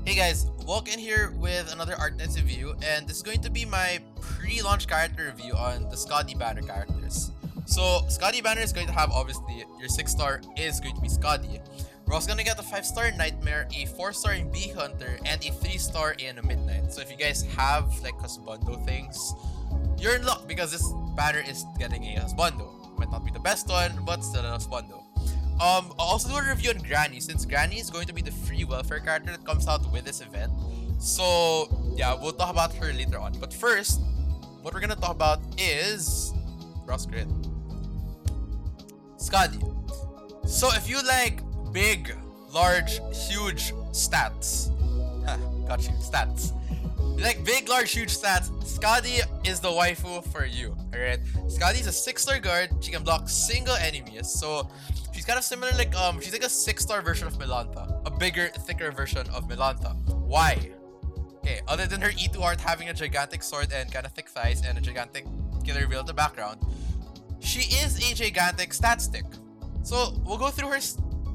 Hey guys, welcome here with another Arknights review, and this is going to be my pre-launch character review on the Skadi Banner characters. So, Skadi Banner is going to have, obviously, your 6-star is going to be Skadi. We're also going to get a 5-star Nightmare, a 4-star in Beehunter, and a 3-star in Midnight. So if you guys have like husbando things, you're in luck because this banner is getting a husbando. Might not be the best one, but still a husbando. I'll also do a review on Grani, since Grani is going to be the free welfare character that comes out with this event. So yeah, we'll talk about her later on. But first, what we're gonna talk about is Ross Grid. Skadi. So if you like big, large, huge stats, got you, stats. You like big, large, huge stats, Skadi is the waifu for you, alright? Skadi is a 6-star guard, she can block single enemies, so she's kind of similar like, she's like a 6-star version of Milanta, a bigger, thicker version of Milanta. Why? Okay, other than her E2 art having a gigantic sword and kind of thick thighs and a gigantic killer reveal in the background, she is a gigantic stat stick. So we'll go through her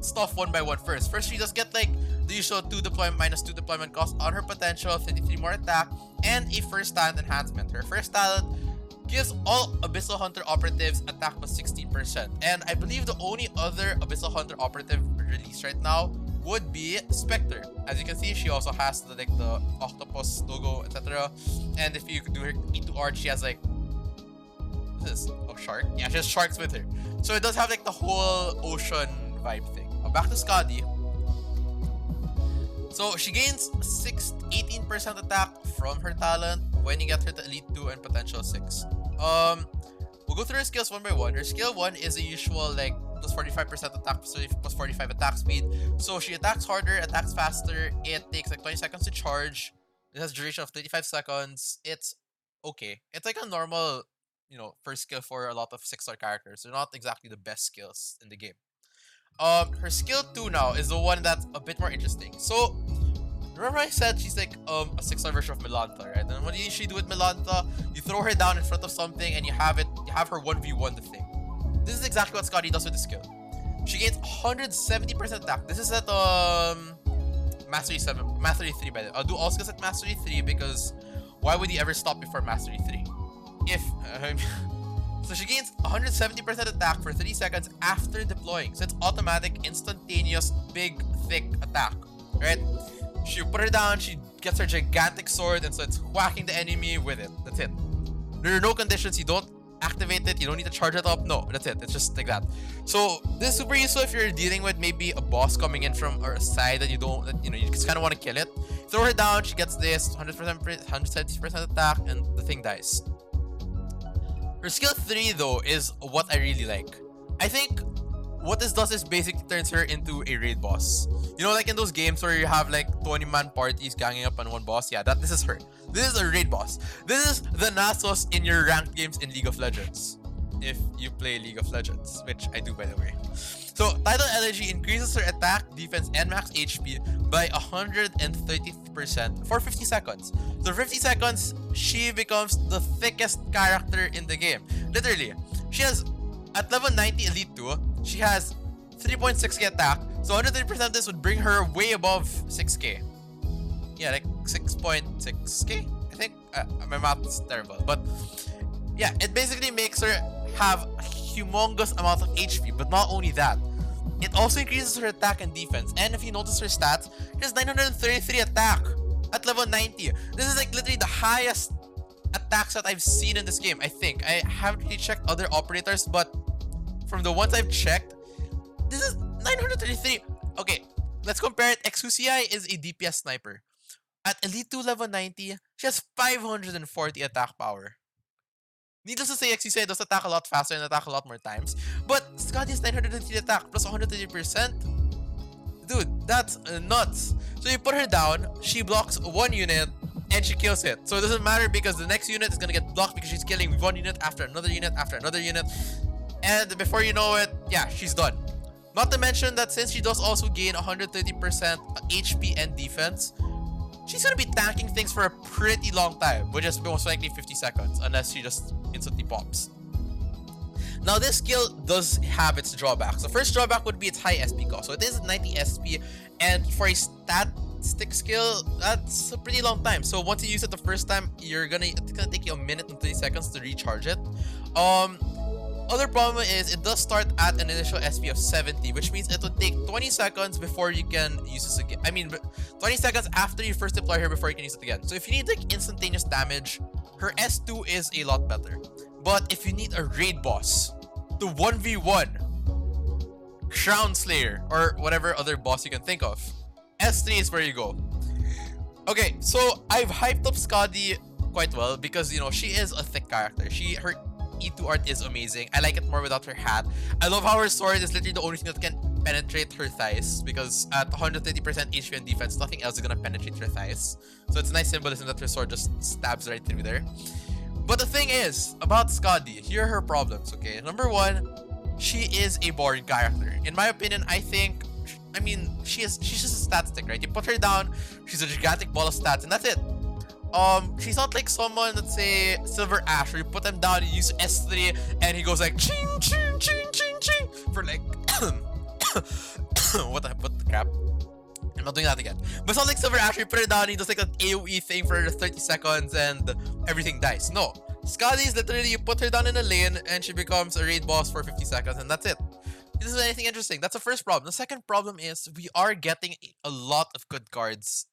stuff one by one first. First, she does get like the usual 2 deployment minus 2 deployment cost on her potential, 33 more attack, and a first talent enhancement. Her first talent gives all Abyssal Hunter operatives attack plus 16%. And I believe the only other Abyssal Hunter operative released right now would be Spectre. As you can see, she also has the octopus logo, etc. And if you do her E2 art, she has like, what is this? Oh, shark? Yeah, she has sharks with her. So it does have like the whole ocean vibe thing. Back to Skadi. So she gains 18% attack from her talent when you get her to Elite 2 and Potential 6. We'll go through her skills one by one. Her skill 1 is the usual like plus 45% attack, plus 45 attack speed. So she attacks harder, attacks faster. It takes like 20 seconds to charge. It has a duration of 35 seconds. It's okay. It's like a normal, first skill for a lot of 6-star characters. They're not exactly the best skills in the game. Her skill 2 now is the one that's a bit more interesting. So, remember I said she's like a 6-star version of Milanta, right? And what do you usually do with Milanta? You throw her down in front of something and you have her 1v1 the thing. This is exactly what Skadi does with the skill. She gains 170% attack. This is at Mastery 3 by the way. I'll do all skills at Mastery 3 because why would you ever stop before Mastery 3? So she gains 170% attack for 30 seconds after deploying. So it's automatic, instantaneous, big, thick attack. Right? She put her down, she gets her gigantic sword, and so it's whacking the enemy with it. That's it. There are no conditions, you don't activate it, you don't need to charge it up. No, that's it. It's just like that. So this is super useful if you're dealing with maybe a boss coming in from a side that you just kind of want to kill it. Throw her down, she gets this 170% attack, and the thing dies. Her skill 3 though is what I really like. I think what this does is basically turns her into a raid boss. You know, like in those games where you have like 20-man parties ganging up on one boss? Yeah, this is her. This is a raid boss. This is the Nasus in your ranked games in League of Legends. If you play League of Legends, which I do by the way. So, Tidal Elegy increases her attack, defense, and max HP by 130% for 50 seconds. So, 50 seconds, she becomes the thickest character in the game. Literally, she has, at level 90 Elite 2, she has 3.6k attack. So, 130% of this would bring her way above 6k. Yeah, like 6.6k, I think. My math is terrible. But, yeah, it basically makes her have a humongous amount of HP. But not only that, it also increases her attack and defense. And if you notice her stats, she has 933 attack at level 90. This is like literally the highest attacks that I've seen in this game, I think. I haven't really checked other operators, but from the ones I've checked, this is 933. Okay, let's compare it. Exucii is a DPS sniper. At Elite 2 level 90, she has 540 attack power. Needless to say, Exucii does attack a lot faster and attack a lot more times. But Skadi has 930 attack plus 130%. Dude, that's nuts. So you put her down, she blocks one unit, and she kills it. So it doesn't matter because the next unit is gonna get blocked because she's killing one unit after another unit after another unit. And before you know it, yeah, she's done. Not to mention that since she does also gain 130% HP and defense, she's gonna be tanking things for a pretty long time, which is most likely 50 seconds, unless she just instantly pops. Now, this skill does have its drawbacks. The first drawback would be its high SP cost. So it is 90 SP, and for a stat stick skill, that's a pretty long time. So once you use it the first time, it's gonna take you a minute and 30 seconds to recharge it. Other problem is it does start at an initial SP of 70, which means it will take 20 seconds before you can use this again. I mean, 20 seconds after you first deploy her before you can use it again. So if you need like instantaneous damage, her S2 is a lot better. But if you need a raid boss, the 1v1, Crown Slayer, or whatever other boss you can think of, S3 is where you go. Okay, so I've hyped up Skadi quite well because, you know, she is a thick character. Her E2 art is amazing. I like it more without her hat. I love how her sword is literally the only thing that can penetrate her thighs, because at 130% HP and defense, nothing else is gonna penetrate her thighs. So it's a nice symbolism that her sword just stabs right through there. But the thing is, about Skadi, here are her problems, okay? Number one, she is a boring character. In my opinion, she's just a stat stick, right? You put her down, she's a gigantic ball of stats, and that's it. She's not like someone, let's say, Silver Ash, where you put them down, you use S3, and he goes like ching, ching, ching, ching, ching, for like, what the crap? I'm not doing that again. But it's not like Silver Ash, where you put her down, he does like an AoE thing for 30 seconds, and everything dies. No. Skadi is literally, you put her down in a lane, and she becomes a raid boss for 50 seconds, and that's it. It isn't anything interesting. That's the first problem. The second problem is, we are getting a lot of good cards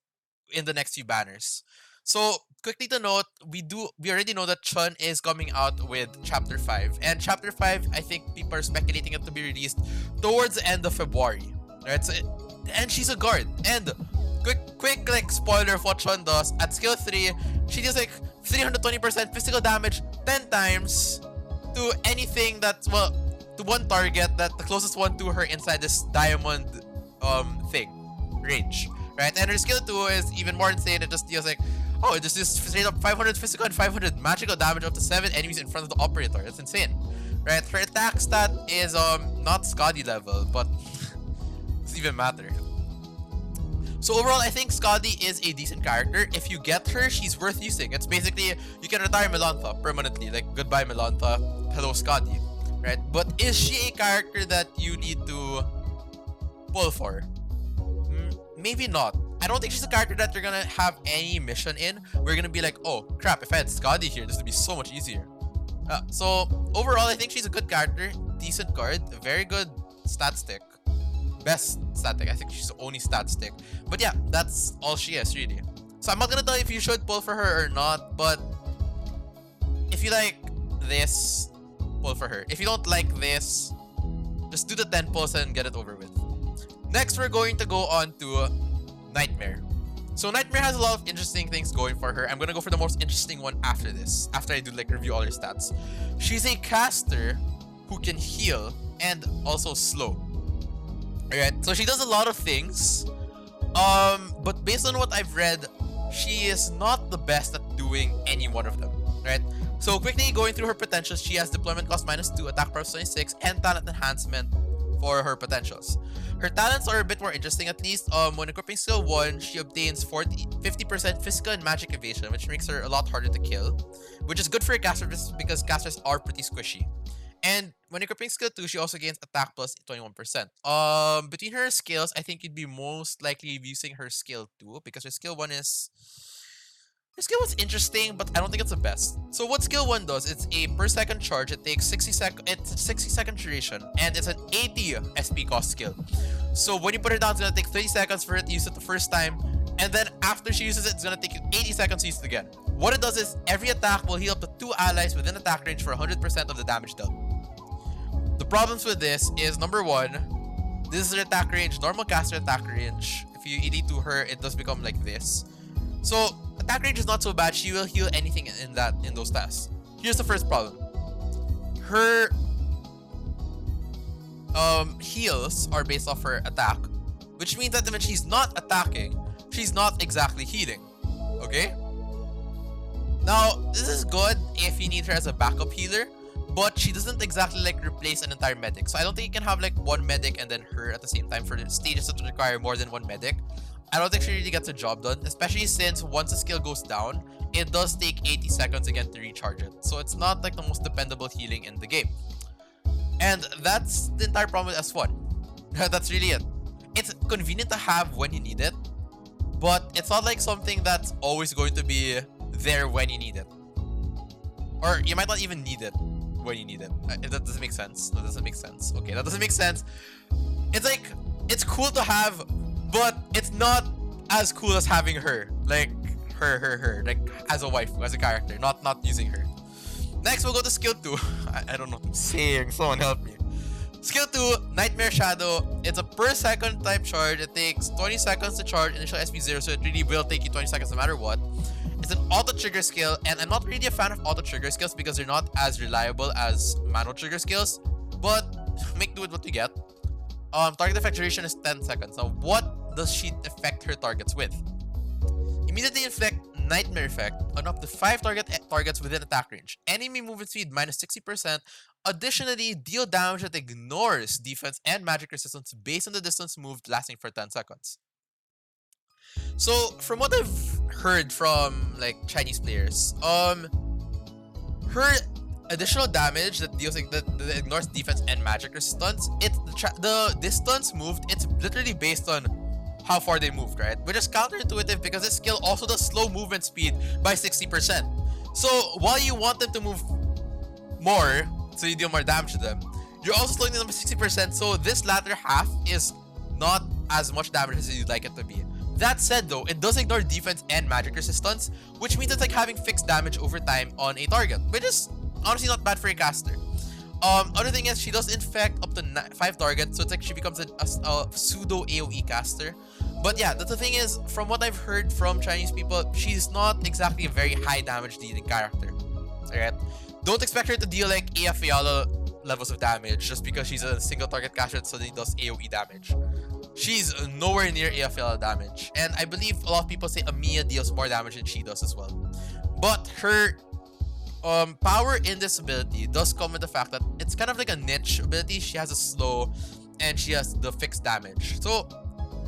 in the next few banners. So, quickly to note, we already know that Chun is coming out with Chapter 5. And Chapter 5, I think people are speculating it to be released towards the end of February. Right? So, and she's a guard. And quick like spoiler of what Chun does. At skill 3, she does like 320% physical damage 10 times to anything that's, well, to one target, that the closest one to her inside this diamond range. Right? And her skill 2 is even more insane. It just deals like, oh, it just straight up 500 physical and 500 magical damage up to 7 enemies in front of the operator. That's insane. Right? Her attack stat is not Skadi level, but doesn't even matter. So overall, I think Skadi is a decent character. If you get her, she's worth using. It's basically, you can retire Melantha permanently. Like, goodbye Melantha, hello Skadi. Right? But is she a character that you need to pull for? Maybe not. I don't think she's a character that you're gonna have any mission in. We're gonna be like, oh crap, if I had Skadi here, this would be so much easier. So overall, I think she's a good character, decent card, very good stat stick. Best stat stick. I think she's the only stat stick. But yeah, that's all she is really. So I'm not gonna tell you if you should pull for her or not, but if you like this, pull for her. If you don't like this, just do the 10 pulls and get it over with. Next, we're going to go on to Nightmare. So Nightmare has a lot of interesting things going for her. I'm gonna go for the most interesting one after this, after I do like review all her stats. She's a caster who can heal and also slow. Alright, so she does a lot of things. But based on what I've read, she is not the best at doing any one of them. Right? So quickly going through her potentials, she has deployment cost -2, attack power 26, and talent enhancement for her potentials. Her talents are a bit more interesting, at least. When equipping skill 1, she obtains 50% physical and magic evasion, which makes her a lot harder to kill, which is good for a caster because casters are pretty squishy. And when equipping skill 2, she also gains attack plus 21%. Between her skills, I think you'd be most likely using her skill 2 because her skill 1 is... Her skill 1's interesting, but I don't think it's the best. So what skill 1 does, it's a per second charge. It takes 60 second duration, and it's an 80 SP cost skill. So when you put her down, it's gonna take 30 seconds for her to use it the first time, and then after she uses it, it's gonna take you 80 seconds to use it again. What it does is, every attack will heal up to 2 allies within attack range for 100% of the damage dealt. The problems with this is, number 1, this is her attack range, normal caster attack range. If you ED2 her, it does become like this. So attack range is not so bad. She will heal anything in those tasks. Here's the first problem. Her heals are based off her attack, which means that when she's not attacking, she's not exactly healing. Okay? Now, this is good if you need her as a backup healer, but she doesn't exactly like replace an entire medic. So I don't think you can have like one medic and then her at the same time for the stages that require more than one medic. I don't think she really gets the job done, especially since once a skill goes down, it does take 80 seconds again to recharge it. So it's not like the most dependable healing in the game. And that's the entire problem with S1. That's really it. It's convenient to have when you need it, but it's not like something that's always going to be there when you need it. Or you might not even need it when you need it. If that doesn't make sense. That doesn't make sense. Okay, that doesn't make sense. It's like, it's cool to have, but it's not as cool as having her. Like, her. Like, as a wife, as a character. Not using her. Next, we'll go to skill 2. I don't know what I'm saying. Someone help me. Skill 2, Nightmare Shadow. It's a per second type charge. It takes 20 seconds to charge initial SP 0, so it really will take you 20 seconds no matter what. It's an auto trigger skill, and I'm not really a fan of auto trigger skills because they're not as reliable as manual trigger skills. But make do with what you get. Target effect duration is 10 seconds. Now, what does she affect her targets with? Immediately inflict Nightmare Effect on up to 5 targets within attack range. Enemy movement speed minus 60%. Additionally, deal damage that ignores defense and magic resistance based on the distance moved, lasting for 10 seconds. So, from what I've heard from like Chinese players, her additional damage that deals that ignores defense and magic resistance, the distance moved, it's literally based on how far they moved, right? Which is counterintuitive because this skill also does slow movement speed by 60%. So while you want them to move more, so you deal more damage to them, you're also slowing them by 60%, so this latter half is not as much damage as you'd like it to be. That said though, it does ignore defense and magic resistance, which means it's like having fixed damage over time on a target, which is honestly not bad for a caster. Other thing is, she does infect up to 5 targets, so it's like she becomes a pseudo AoE caster. But yeah, the thing is, from what I've heard from Chinese people, she's not exactly a very high damage dealing character. Alright? Don't expect her to deal like Ea Fiala levels of damage just because she's a single target caster that suddenly does AoE damage. She's nowhere near Ea Fiala damage. And I believe a lot of people say Amiya deals more damage than she does as well. But her power in this ability does come with the fact that it's kind of like a niche ability. She has a slow and she has the fixed damage. So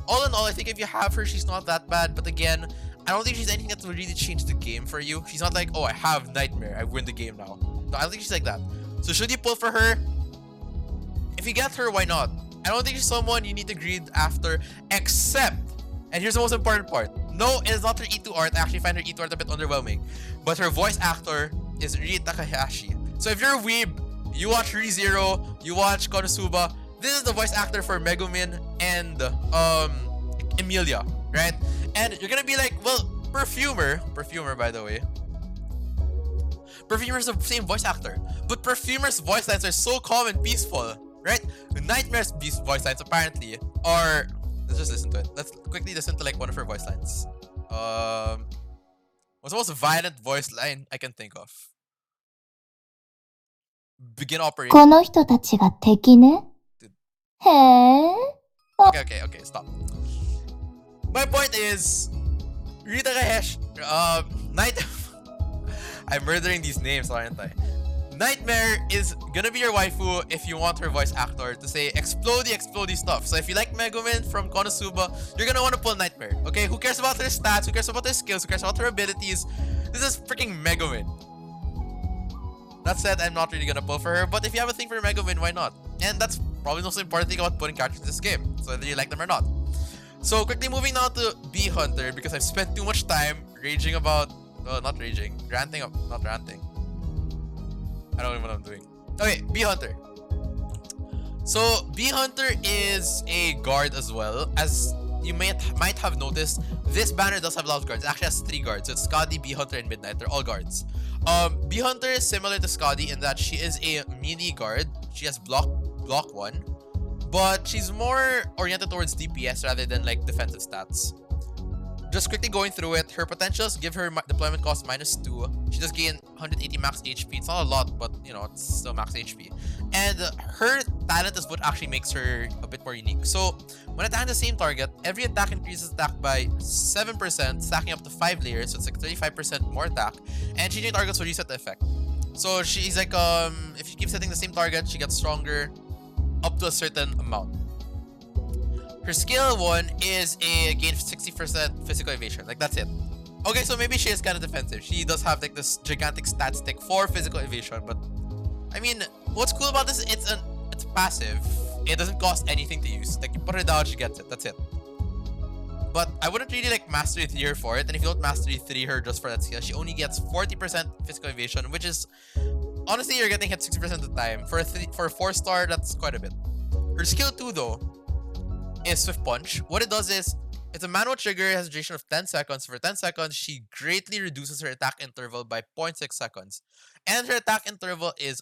all in all, I think if you have her, she's not that bad. But again, I don't think she's anything that will really change the game for you. She's not like, oh, I have Nightmare, I win the game now. No, I don't think she's like that. So should you pull for her? If you get her, why not? I don't think she's someone you need to greed after, except, and here's the most important part. No, it is not her E2 art. I actually find her E2 art a bit underwhelming. But her voice actor is Rie Takahashi. So if you're a weeb, you watch ReZero, you watch Konosuba, this is the voice actor for Megumin and Emilia, right? And you're gonna be like, well, Perfumer by the way. Perfumer's the same voice actor, but Perfumer's voice lines are so calm and peaceful, right? Nightmare's voice lines apparently are... Let's just listen to it. Let's quickly listen to like one of her voice lines. What's the most violent voice line I can think of? Begin operation. この人たちが敵ね。へえ。Okay, stop. My point is, Rita Gahesh, I'm murdering these names, aren't I? Nightmare is gonna be your waifu if you want her voice actor to say explodey stuff. So if you like Megumin from Konosuba, you're gonna want to pull Nightmare. Okay, who cares about her stats? Who cares about her skills? Who cares about her abilities? This is freaking Megumin. That said, I'm not really gonna pull for her, but if you have a thing for Megumin, why not? And that's probably the most important thing about putting characters in this game, so whether you like them or not. So quickly moving now to Beehunter, because I've spent too much time raging about... Well, not raging. Ranting. Not ranting. I don't know what I'm doing. Okay, Beehunter. So, Beehunter is a guard as well. As you might have noticed, this banner does have a lot of guards. It actually has 3 guards. So it's Skadi, Beehunter, and Midnight. They're all guards. Beehunter is similar to Skadi in that she is a melee guard. She has block 1. But she's more oriented towards DPS rather than like defensive stats. Just quickly going through it, her potentials give her deployment cost -2. She does gain 180 max HP. It's not a lot, but you know, it's still max HP. And her talent is what actually makes her a bit more unique. So when attacking the same target, every attack increases attack by 7%, stacking up to 5 layers, so it's like 35% more attack. And changing targets will reset the effect. So she's like, if you keep setting the same target, she gets stronger up to a certain amount. Her skill 1 is a gain of 60% physical evasion. Like, that's it. Okay, so maybe she is kind of defensive. She does have like this gigantic stat stick for physical evasion, but I mean, what's cool about this is it's passive. It doesn't cost anything to use. Like, you put her down, she gets it. That's it. but I wouldn't really like Mastery 3 her for it. And if you don't Mastery 3 her just for that skill, she only gets 40% physical evasion, which is honestly you're getting hit 60% of the time. For a 4-star, that's quite a bit. Her skill 2 though is Swift Punch. What it does is it's a manual trigger, it has a duration of 10 seconds. For 10 seconds, she greatly reduces her attack interval by 0.6 seconds. And her attack interval is,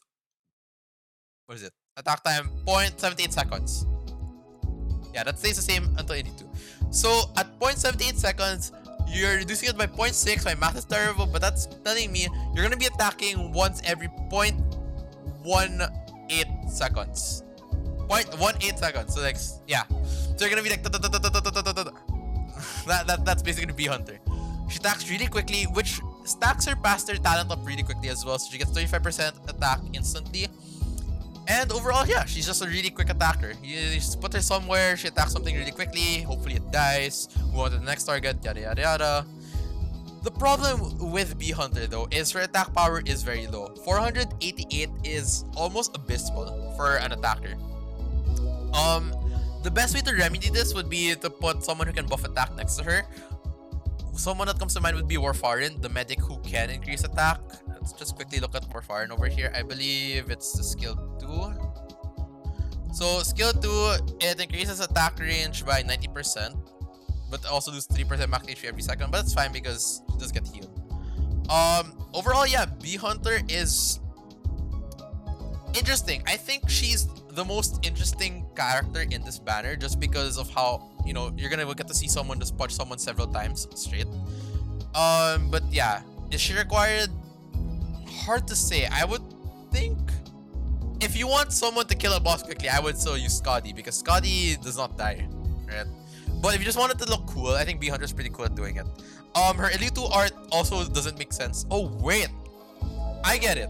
what is it? Attack time 0.78 seconds. Yeah, that stays the same until 82. So at 0.78 seconds, you're reducing it by 0.6. My math is terrible, but that's telling me you're gonna be attacking once every 0.18 seconds. 0.18 seconds. So like, yeah. So you're gonna be like that's basically Beehunter. She attacks really quickly, which stacks her past her talent up really quickly as well. So she gets 35% attack instantly. And overall, yeah, she's just a really quick attacker. You just put her somewhere, she attacks something really quickly, hopefully it dies, move on to the next target, yada yada yada. The problem with Beehunter though is her attack power is very low. 488 is almost abysmal for an attacker. The best way to remedy this would be to put someone who can buff attack next to her. Someone that comes to mind would be Warfarin, the medic who can increase attack. Let's just quickly look at Warfarin over here. I believe it's the skill 2. So skill 2, it increases attack range by 90%, but also loses 3% max HP every second. But it's fine because she does get healed. Overall, yeah, Beehunter is interesting. I think she's the most interesting character in this banner just because of how, you know, you're gonna get to see someone just punch someone several times straight. But yeah, is she required? Hard to say. I would think if you want someone to kill a boss quickly, I would still use Skadi because Skadi does not die, right? But if you just want it to look cool, I think Beehunter is pretty cool at doing it. Her Elite 2 art also doesn't make sense. Oh wait, I get it.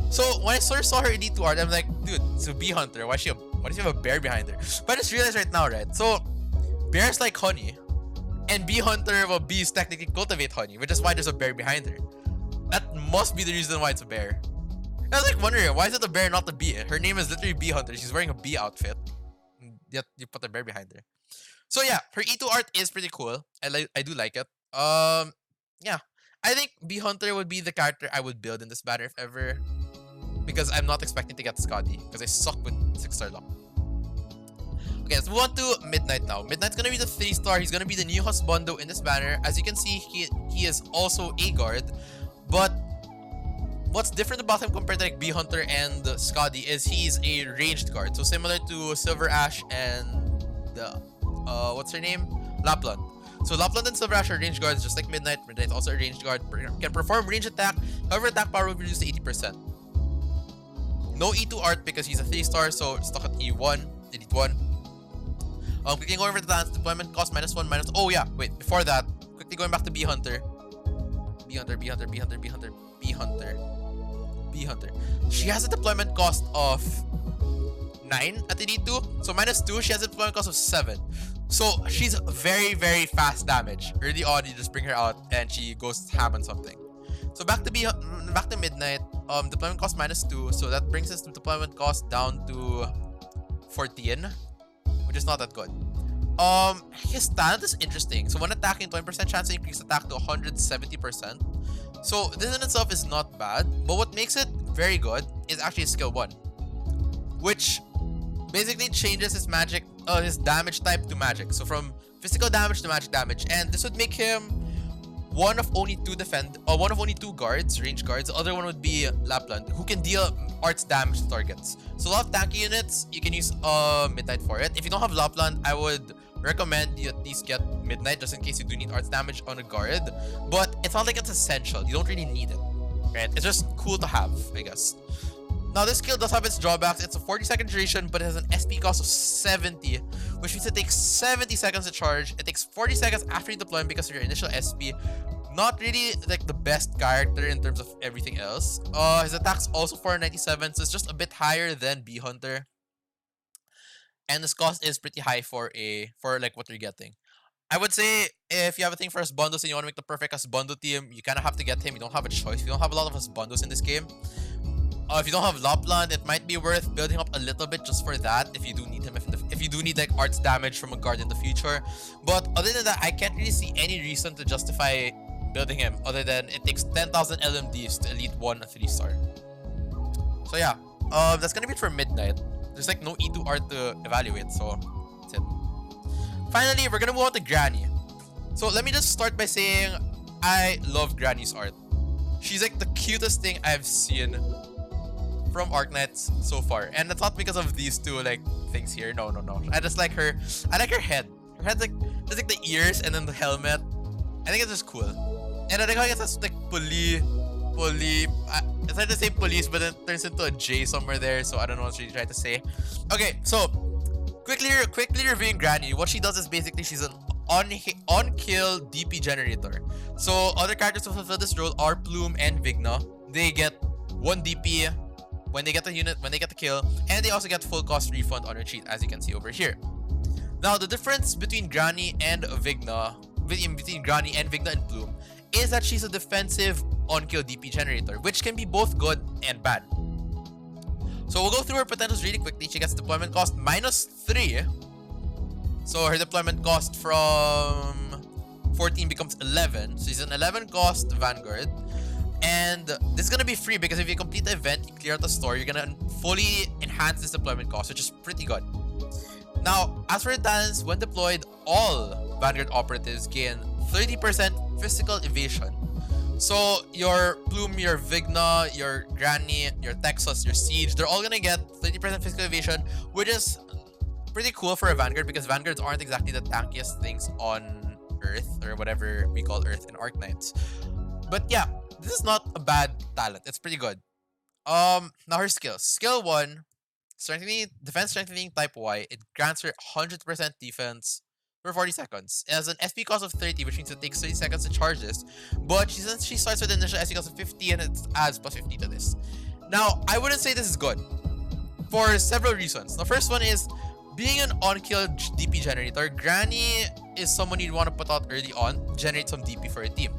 So when I first saw her Elite 2 art, I'm like, dude, so Beehunter, why does she have a bear behind her? But I just realized right now, right? So bears like honey, and Beehunter, well, bees technically cultivate honey, which is why there's a bear behind her. That must be the reason why it's a bear. I was like wondering, why is it a bear, not a bee? Her name is literally Beehunter. She's wearing a bee outfit, yet you put a bear behind her. So yeah, her E2 art is pretty cool. I do like it. Yeah, I think Beehunter would be the character I would build in this banner if ever, because I'm not expecting to get Skadi because I suck with 6-star luck. Okay, let's move on to Midnight now. Midnight's gonna be the 3-star. He's gonna be the new husbando in this banner. As you can see, he is also a guard, but what's different about him compared to like Beehunter and Skadi is he's a ranged guard. So similar to Silver Ash and what's her name? Lapland. So Lapland and Silver Ash are ranged guards just like Midnight. Midnight's also a ranged guard. Can perform range attack. However, attack power will be reduced to 80%. No E2 art because he's a 3-star, so stuck at E1, Elite 1. Quickly going over the talents, deployment cost -1, -. Oh yeah, wait, before that, quickly going back to Beehunter. Beehunter. She has a deployment cost of 9 at Elite 2. So -2, she has a deployment cost of 7. So she's very, very fast damage. Early on, you just bring her out and she goes ham on something. So back to Midnight. Deployment cost -2. So that brings us to deployment cost down to 14, which is not that good. His talent is interesting. So when attacking, 20% chance to increase attack to 170%. So this in itself is not bad, but what makes it very good is actually skill 1, which basically changes his magic, his damage type to magic. So from physical damage to magic damage, and this would make him one of only two guards, range guards. The other one would be Lapland, who can deal arts damage to targets. So a lot of tanky units, you can use Midnight for it. If you don't have Lapland, I would recommend you at least get Midnight just in case you do need arts damage on a guard. But it's not like it's essential. You don't really need it, right? It's just cool to have, I guess. Now this skill does have its drawbacks. It's a 40-second duration, but it has an SP cost of 70, which means it takes 70 seconds to charge. It takes 40 seconds after you deploy because of your initial SP. Not really like the best character in terms of everything else. His attack's also 497, so it's just a bit higher than Beehunter. And his cost is pretty high for like what you're getting. I would say if you have a thing for husbandos and you want to make the perfect husbando team, you kind of have to get him. You don't have a choice. You don't have a lot of husbandos in this game. If you don't have Lapland, it might be worth building up a little bit just for that if you do need him if you do need like arts damage from a guard in the future. But other than that, I can't really see any reason to justify building him other than it takes 10,000 LMDs to elite 1 a 3-star. So yeah, that's gonna be it for Midnight. There's like no E2 art to evaluate, so that's it. Finally, we're gonna move on to Grani. So let me just start by saying I love Grani's art. She's like the cutest thing I've seen from Arknights so far, and it's not because of these two like things here. No. I just like her. I like her head. Her head's like there's like the ears and then the helmet. I think it's just cool. And I think I guess that's like it's hard to say police, but it turns into a J somewhere there, so I don't know what she's trying to say. Okay, so quickly reviewing Grani. What she does is basically she's an on-kill DP generator. So other characters who fulfill this role are Plume and Vigna. They get 1 DP when they get the unit, when they get the kill, and they also get full cost refund on retreat, as you can see over here. Now the difference between Grani and Vigna, between Grani and Vigna and Plume, is that she's a defensive on-kill DP generator, which can be both good and bad. So we'll go through her potentials really quickly. She gets deployment cost -3. So her deployment cost from 14 becomes 11. So she's an 11 cost Vanguard. And this is going to be free because if you complete the event, you clear out the store, you're going to fully enhance this deployment cost, which is pretty good. Now, as for her talents, when deployed, all Vanguard operatives gain 30% physical evasion. So your Plume, your Vigna, your Grani, your Texas, your Siege, they're all gonna get 30% physical evasion, which is pretty cool for a Vanguard because Vanguards aren't exactly the tankiest things on Earth, or whatever we call Earth in Arknights. But yeah, this is not a bad talent. It's pretty good. Now her skills. Skill 1, defense strengthening type Y. It grants her 100% defense for 40 seconds. It has an SP cost of 30, which means it takes 30 seconds to charge this. But since she starts with an initial SP cost of 50, and it adds plus 50 to this. Now, I wouldn't say this is good for several reasons. The first one is, being an on-kill DP generator, Grani is someone you'd want to put out early on, generate some DP for a team.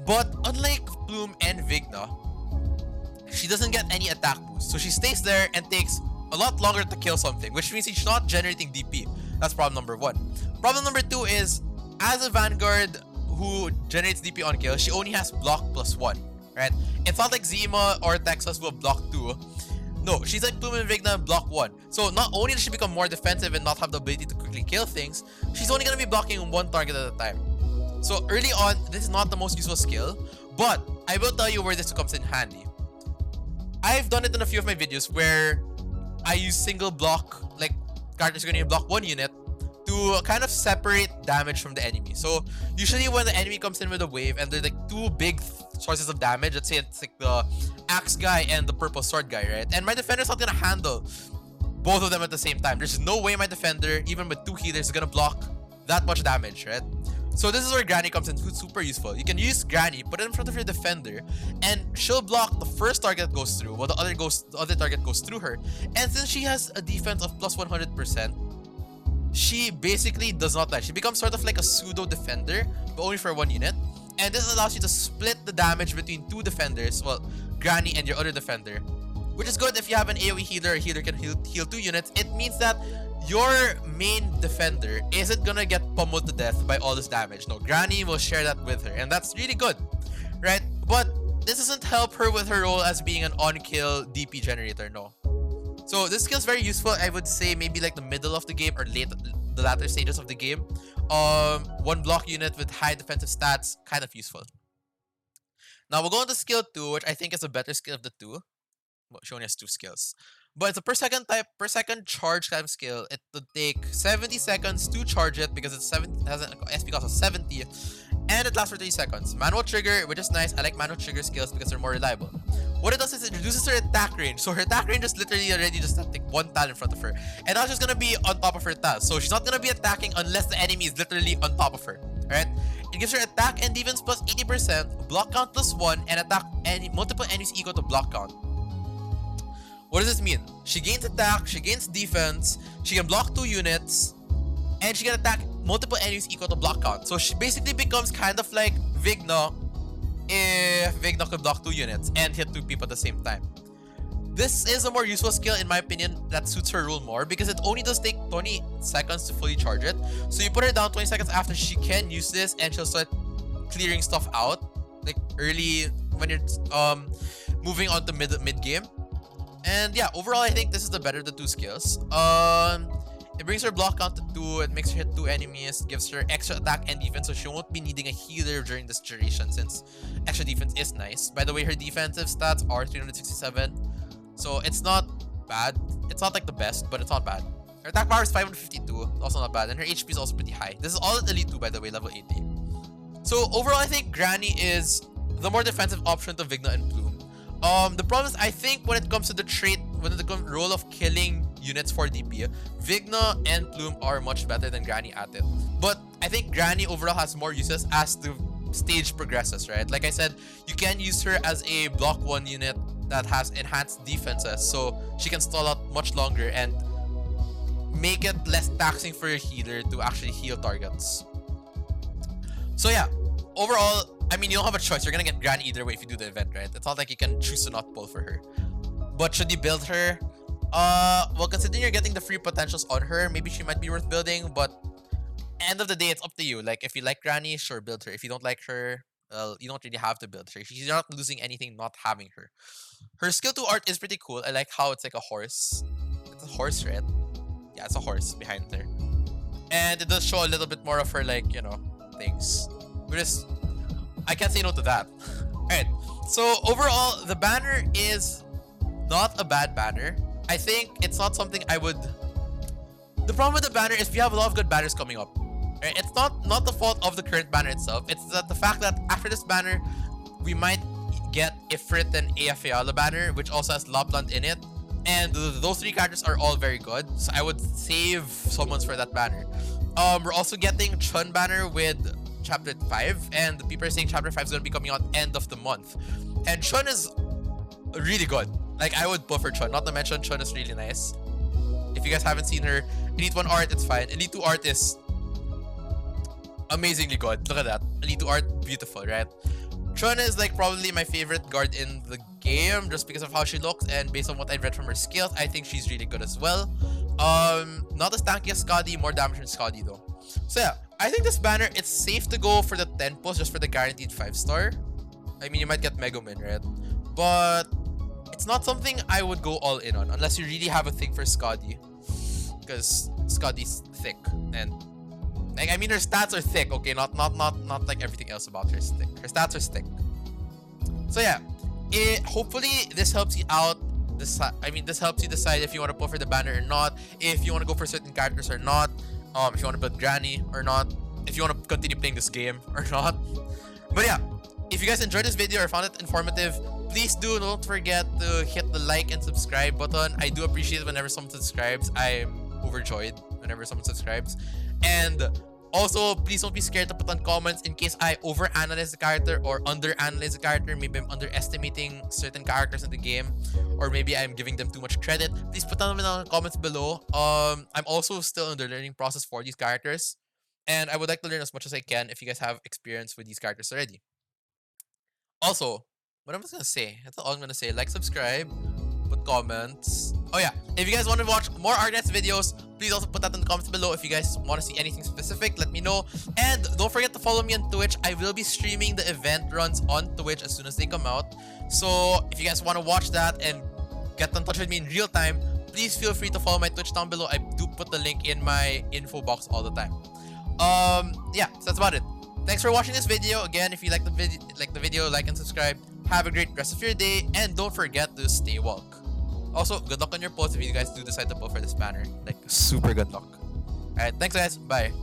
But unlike Plume and Vigna, she doesn't get any attack boost. So she stays there and takes a lot longer to kill something, which means she's not generating DP. That's problem number 1. Problem number 2 is, as a Vanguard who generates DP on kill, she only has block +1, right? It's not like Zima or Texas who have block 2. No, she's like Plume and Vigna block 1. So not only does she become more defensive and not have the ability to quickly kill things, she's only going to be blocking 1 target at a time. So early on, this is not the most useful skill, but I will tell you where this comes in handy. I've done it in a few of my videos where I use single block, like characters are going to block 1 unit to kind of separate damage from the enemy. So usually when the enemy comes in with a wave and they're like 2 big sources of damage, let's say it's like the axe guy and the purple sword guy, right? And my defender's not gonna handle both of them at the same time. There's no way my defender, even with 2 healers, is gonna block that much damage, right? So this is where Grani comes in, who's super useful. You can use Grani, put it in front of your defender, and she'll block the first target that goes through, while the other target goes through her. And since she has a defense of plus 100%, she basically does not die. She becomes sort of like a pseudo defender, but only for 1 unit. And this allows you to split the damage between 2 defenders, well, Grani and your other defender, which is good if you have an AoE healer. A healer can heal 2 units. It means that your main defender isn't gonna get pummeled to death by all this damage. No, Grani will share that with her, and that's really good, right? But this doesn't help her with her role as being an on-kill DP generator, no. So this skill is very useful, I would say maybe like the middle of the game or the latter stages of the game. 1 block unit with high defensive stats, kind of useful. Now we'll go on to skill 2, which I think is a better skill of the 2. Well, she only has 2 skills. But it's a per second charge time skill. It would take 70 seconds to charge it because it has an SP cost of 70. And it lasts for 3 seconds. Manual trigger, which is nice. I like manual trigger skills because they're more reliable. What it does is it reduces her attack range. So her attack range is literally already just like 1 tile in front of her. And now she's gonna be on top of her tile. So she's not gonna be attacking unless the enemy is literally on top of her. Alright? It gives her attack and defense plus 80%, block count plus 1, and attack multiple enemies equal to block count. What does this mean? She gains attack, she gains defense, she can block 2 units, and she can attack multiple enemies equal to block count. So she basically becomes kind of like Vigna if Vigna could block 2 units and hit 2 people at the same time. this is a more useful skill in my opinion that suits her rule more because it only does take 20 seconds to fully charge it. So you put her down 20 seconds after, she can use this and she'll start clearing stuff out like early when you're moving on to mid game. And yeah, overall I think this is the better of the two skills. It brings her block count to 2, it makes her hit 2 enemies, gives her extra attack and defense, so she won't be needing a healer during this duration since extra defense is nice. By the way, her defensive stats are 367, so it's not bad. It's not like the best, but it's not bad. Her attack power is 552, also not bad, and her HP is also pretty high. This is all at Elite 2, by the way, level 80. So overall, I think Grani is the more defensive option to Vigna and Plume. The problem is, I think when it comes to the trait, when the role of killing units for DP, Vigna and Plume are much better than Grani at it. But I think Grani overall has more uses as the stage progresses, right? Like I said, you can use her as a block 1 unit that has enhanced defenses, so she can stall out much longer and make it less taxing for your healer to actually heal targets. So yeah, overall, I mean, you don't have a choice. You're gonna get Grani either way if you do the event, right? It's not like you can choose to not pull for her. But should you build her? Well, considering you're getting the free potentials on her, maybe she might be worth building, but end of the day, it's up to you. Like, if you like Grani, sure, build her. If you don't like her, well, you don't really have to build her. She's not losing anything not having her. Her skill 2 art is pretty cool. I like how it's like a horse. It's a horse, right? Yeah, it's a horse behind her. And it does show a little bit more of her, like, you know, things. I can't say no to that. Alright, so overall, the banner is not a bad banner. I think it's not something I would... The problem with the banner is we have a lot of good banners coming up. Right? It's not the fault of the current banner itself. It's that the fact that after this banner, we might get Ifrit and Eyjafjalla banner, which also has Lapland in it. And those 3 characters are all very good. So I would save summons for that banner. We're also getting Chun banner with Chapter 5, and the people are saying Chapter 5 is going to be coming out end of the month. And Chun is really good. Like, I would pull for Chun. Not to mention, Chun is really nice. If you guys haven't seen her Elite 1 art, it's fine. Elite 2 art is amazingly good. Look at that. Elite 2 art, beautiful, right? Chun is like probably my favorite guard in the game just because of how she looks, and based on what I've read from her skills, I think she's really good as well. Not as tanky as Skadi, more damage than Skadi though. So yeah, I think this banner, it's safe to go for the 10 post just for the guaranteed 5-star. I mean, you might get Megumin, right? But it's not something I would go all in on unless you really have a thing for Skadi, because Skadi's thick, and like, I mean, her stats are thick, okay? Not like everything else about her is thick. Her stats are thick. So yeah, hopefully this helps you out. This helps you decide if you want to pull for the banner or not, if you want to go for certain characters or not, if you want to build Grani or not, if you want to continue playing this game or not. But yeah, if you guys enjoyed this video or found it informative, please don't forget to hit the like and subscribe button. I do appreciate it whenever someone subscribes. I'm overjoyed whenever someone subscribes. And also, please don't be scared to put on comments in case I overanalyze the character or underanalyze the character. Maybe I'm underestimating certain characters in the game, or maybe I'm giving them too much credit. Please put them in the comments below. I'm also still in the learning process for these characters, and I would like to learn as much as I can if you guys have experience with these characters already. Also, what am I gonna say? That's all I'm gonna say. Like, subscribe, put comments. Oh yeah, if you guys want to watch more Arknights videos, please also put that in the comments below. If you guys want to see anything specific, let me know. And don't forget to follow me on Twitch. I will be streaming the event runs on Twitch as soon as they come out. So if you guys want to watch that and get in touch with me in real time, please feel free to follow my Twitch down below. I do put the link in my info box all the time. Yeah, so that's about it. Thanks for watching this video. Again, if you like the video, like and subscribe. Have a great rest of your day, and don't forget to stay woke. Also, good luck on your post if you guys do decide to pull for this banner. Like, super good luck. Alright, thanks guys. Bye.